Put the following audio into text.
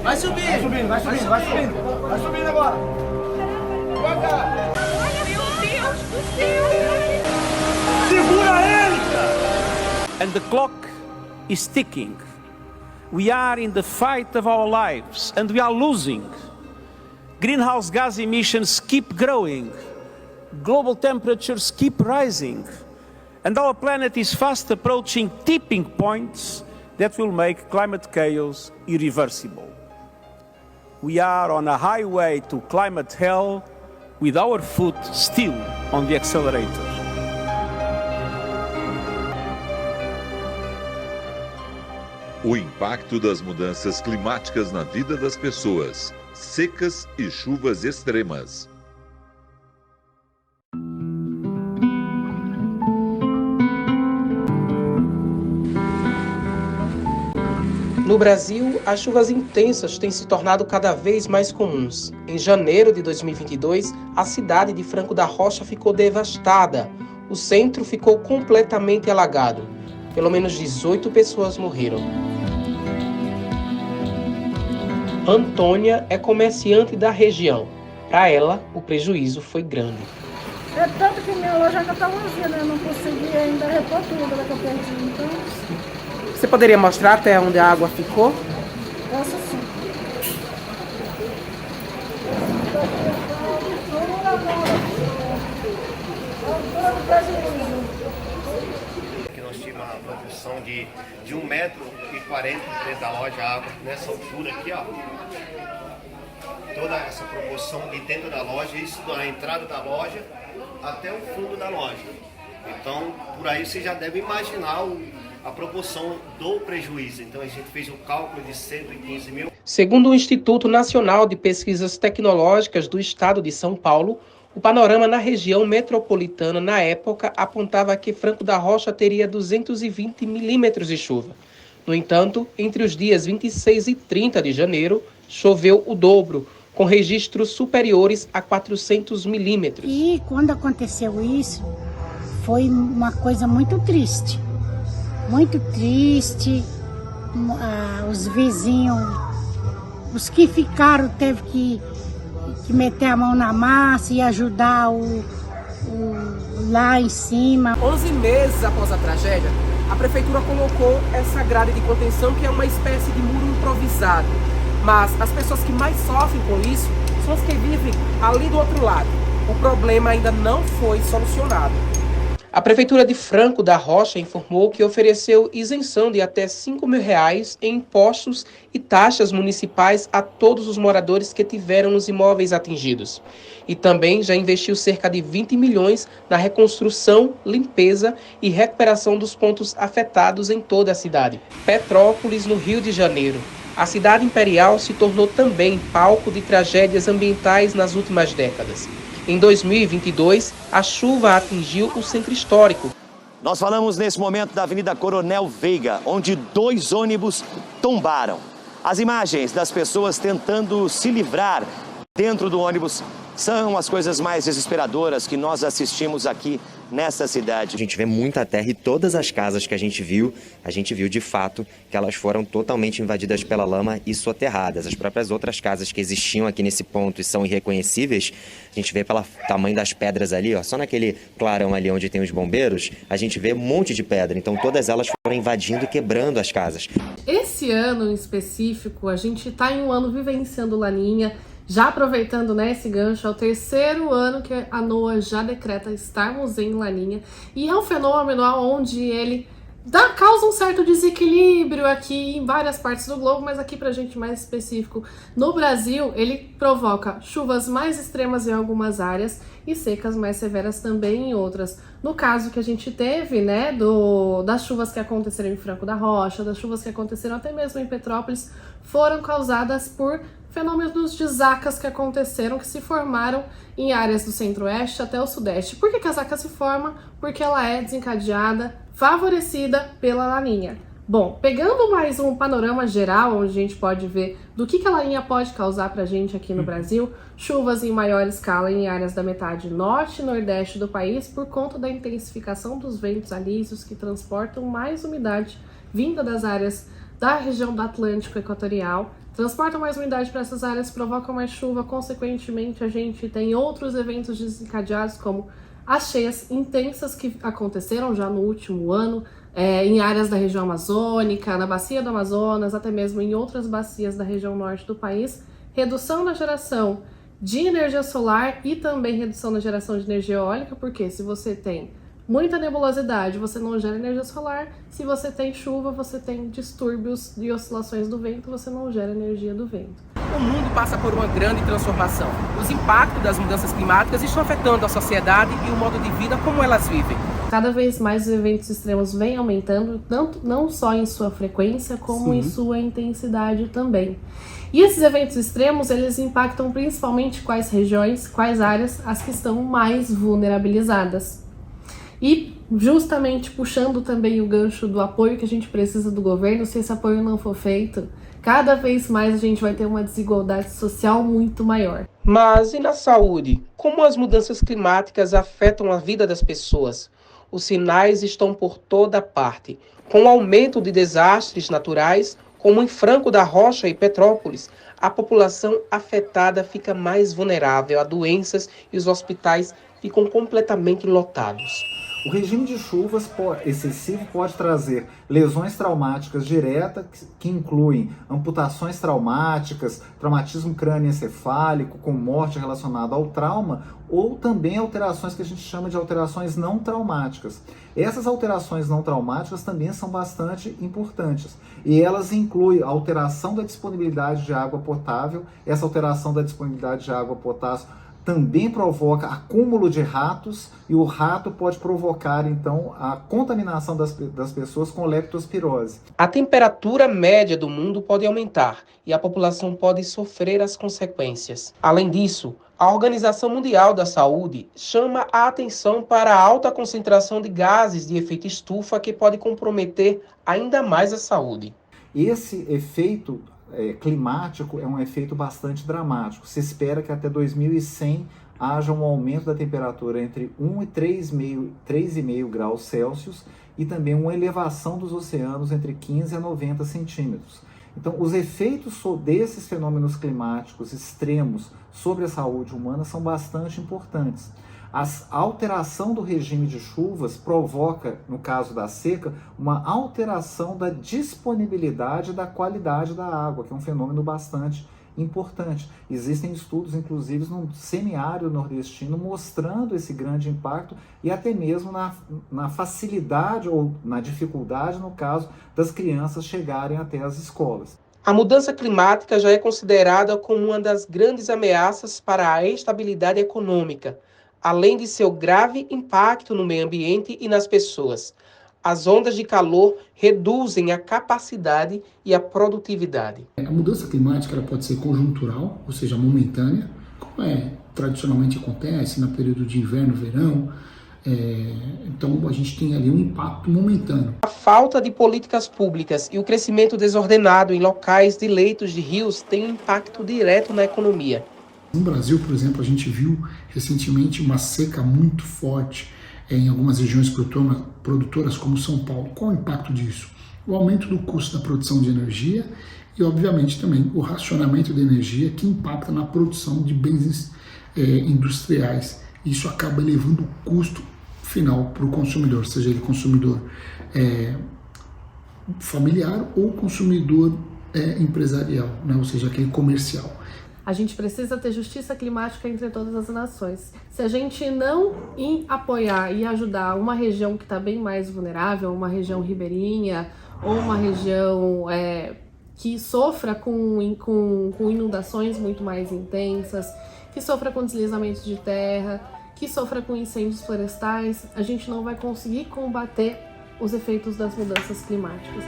Vai subir! Vai subindo, vai subindo, vai subindo. Vai subindo agora. Devagar. Meu Deus do céu! Segura ele, cara! And the clock is ticking. We are in the fight of our lives and we are losing. Greenhouse gas emissions keep growing. Global temperatures keep rising. And our planet is fast approaching tipping points that will make climate chaos irreversible. We are on a highway to climate hell with our foot still on the accelerator. O impacto das mudanças climáticas na vida das pessoas, secas e chuvas extremas. No Brasil, as chuvas intensas têm se tornado cada vez mais comuns. Em janeiro de 2022, a cidade de Franco da Rocha ficou devastada. O centro ficou completamente alagado. Pelo menos 18 pessoas morreram. Antônia é comerciante da região. Para ela, o prejuízo foi grande. É tanto que minha loja ainda está vazia, né? Eu não consegui ainda repor tudo daqui a pouquinho, então... Você poderia mostrar até onde a água ficou? Posso sim. Aqui nós tínhamos uma produção de 1,40 m dentro da loja, a água nessa altura aqui, ó. Toda essa proporção de dentro da loja, isso da entrada da loja até o fundo da loja. Então, por aí você já deve imaginar a proporção do prejuízo. Então a gente fez um cálculo de 115 mil. Segundo o Instituto Nacional de Pesquisas Tecnológicas do Estado de São Paulo, o panorama na região metropolitana na época apontava que Franco da Rocha teria 220 milímetros de chuva. No entanto, entre os dias 26 e 30 de janeiro, choveu o dobro, com registros superiores a 400 milímetros. E quando aconteceu isso, foi uma coisa muito triste. Muito triste, os vizinhos, os que ficaram teve que meter a mão na massa e ajudar lá em cima. 11 meses após a tragédia, a prefeitura colocou essa grade de contenção, que é uma espécie de muro improvisado. Mas as pessoas que mais sofrem com isso são as que vivem ali do outro lado. O problema ainda não foi solucionado. A Prefeitura de Franco da Rocha informou que ofereceu isenção de até R$ 5.000 em impostos e taxas municipais a todos os moradores que tiveram os imóveis atingidos. E também já investiu cerca de 20 milhões na reconstrução, limpeza e recuperação dos pontos afetados em toda a cidade. Petrópolis, no Rio de Janeiro. A cidade imperial se tornou também palco de tragédias ambientais nas últimas décadas. Em 2022, a chuva atingiu o centro histórico. Nós falamos nesse momento da Avenida Coronel Veiga, onde 2 ônibus tombaram. As imagens das pessoas tentando se livrar dentro do ônibus são as coisas mais desesperadoras que nós assistimos aqui nessa cidade. A gente vê muita terra e todas as casas que a gente viu de fato que elas foram totalmente invadidas pela lama e soterradas. As próprias outras casas que existiam aqui nesse ponto e são irreconhecíveis, a gente vê pelo tamanho das pedras ali, ó, só naquele clarão ali onde tem os bombeiros, a gente vê um monte de pedra. Então todas elas foram invadindo e quebrando as casas. Esse ano em específico, a gente está em um ano vivenciando Laninha. Já aproveitando, né, esse gancho, é o 3º ano que a NOAA já decreta estarmos em Laninha. E é um fenômeno onde ele causa um certo desequilíbrio aqui em várias partes do globo, mas aqui pra gente mais específico. No Brasil, ele provoca chuvas mais extremas em algumas áreas e secas mais severas também em outras. No caso que a gente teve, né, das chuvas que aconteceram em Franco da Rocha, das chuvas que aconteceram até mesmo em Petrópolis, foram causadas por fenômenos de zacas que aconteceram, que se formaram em áreas do centro-oeste até o sudeste. Por que a zaca se forma? Porque ela é desencadeada, favorecida pela Laninha. Bom, pegando mais um panorama geral, onde a gente pode ver do que a Laninha pode causar pra gente aqui no Brasil, chuvas em maior escala em áreas da metade norte e nordeste do país por conta da intensificação dos ventos alísios que transportam mais umidade vinda das áreas da região do Atlântico Equatorial, transportam mais umidade para essas áreas, provocam mais chuva, consequentemente a gente tem outros eventos desencadeados, como as cheias intensas que aconteceram já no último ano, em áreas da região amazônica, na bacia do Amazonas, até mesmo em outras bacias da região norte do país, redução na geração de energia solar e também redução na geração de energia eólica, porque se você tem muita nebulosidade, você não gera energia solar. Se você tem chuva, você tem distúrbios e oscilações do vento, você não gera energia do vento. O mundo passa por uma grande transformação. Os impactos das mudanças climáticas estão afetando a sociedade e o modo de vida como elas vivem. Cada vez mais os eventos extremos vêm aumentando, não só em sua frequência, como em sua intensidade também. E esses eventos extremos, eles impactam principalmente quais regiões, quais áreas, as que estão mais vulnerabilizadas. E justamente puxando também o gancho do apoio que a gente precisa do governo, se esse apoio não for feito, cada vez mais a gente vai ter uma desigualdade social muito maior. Mas e na saúde? Como as mudanças climáticas afetam a vida das pessoas? Os sinais estão por toda parte. Com o aumento de desastres naturais, como em Franco da Rocha e Petrópolis, a população afetada fica mais vulnerável a doenças e os hospitais ficam completamente lotados. O regime de chuvas excessivo pode trazer lesões traumáticas diretas, que incluem amputações traumáticas, traumatismo crânioencefálico com morte relacionada ao trauma, ou também alterações que a gente chama de alterações não traumáticas. Essas alterações não traumáticas também são bastante importantes, e elas incluem a alteração da disponibilidade de água potável. Essa alteração da disponibilidade de água potável também provoca acúmulo de ratos, e o rato pode provocar, então, a contaminação das pessoas com leptospirose. A temperatura média do mundo pode aumentar e a população pode sofrer as consequências. Além disso, a Organização Mundial da Saúde chama a atenção para a alta concentração de gases de efeito estufa que pode comprometer ainda mais a saúde. Esse efeito climático é um efeito bastante dramático. Se espera que até 2100 haja um aumento da temperatura entre 1 e 3,5 graus Celsius e também uma elevação dos oceanos entre 15 a 90 centímetros. Então, os efeitos desses fenômenos climáticos extremos sobre a saúde humana são bastante importantes. A alteração do regime de chuvas provoca, no caso da seca, uma alteração da disponibilidade e da qualidade da água, que é um fenômeno bastante importante. Existem estudos, inclusive, no semiárido nordestino, mostrando esse grande impacto e até mesmo na facilidade ou na dificuldade, no caso, das crianças chegarem até as escolas. A mudança climática já é considerada como uma das grandes ameaças para a estabilidade econômica, além de seu grave impacto no meio ambiente e nas pessoas. As ondas de calor reduzem a capacidade e a produtividade. A mudança climática ela pode ser conjuntural, ou seja, momentânea, como tradicionalmente acontece no período de inverno, verão. Então a gente tem ali um impacto momentâneo. A falta de políticas públicas e o crescimento desordenado em locais de leitos de rios tem um impacto direto na economia. No Brasil, por exemplo, a gente viu recentemente uma seca muito forte em algumas regiões produtoras como São Paulo. Qual o impacto disso? O aumento do custo da produção de energia e, obviamente, também o racionamento de energia que impacta na produção de bens industriais. Isso acaba elevando o custo final para o consumidor, seja ele consumidor familiar ou consumidor empresarial, né? Ou seja, aquele comercial. A gente precisa ter justiça climática entre todas as nações. Se a gente não apoiar e ajudar uma região que está bem mais vulnerável, uma região ribeirinha ou uma região que sofra com inundações muito mais intensas, que sofra com deslizamentos de terra, que sofra com incêndios florestais, a gente não vai conseguir combater os efeitos das mudanças climáticas.